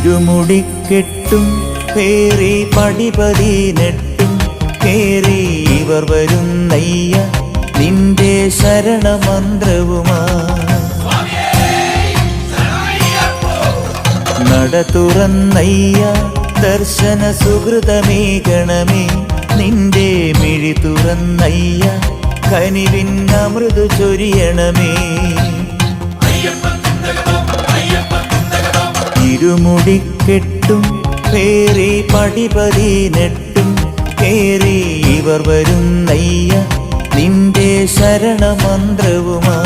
ഇരുമുടിക്കെട്ടും പേറി പടിപതിനെട്ടും കേറി ഇവർ വരുന്നയ്യ നിന്റെ ശരണമന്ത്രവുമാ. നട തുറന്നയ്യ ദർശന സുഹൃതമേകണമേ, നിന്റെ മിഴി തുറന്നയ്യ കനിവിൻ അമൃതു ചൊരിയണമേ. ഇരുമുടിക്കെട്ടും പേറി പടിപതിനെട്ടും കേറി ഇവർ വരുന്നയ്യ നിന്റെ ശരണമന്ത്രവുമാ.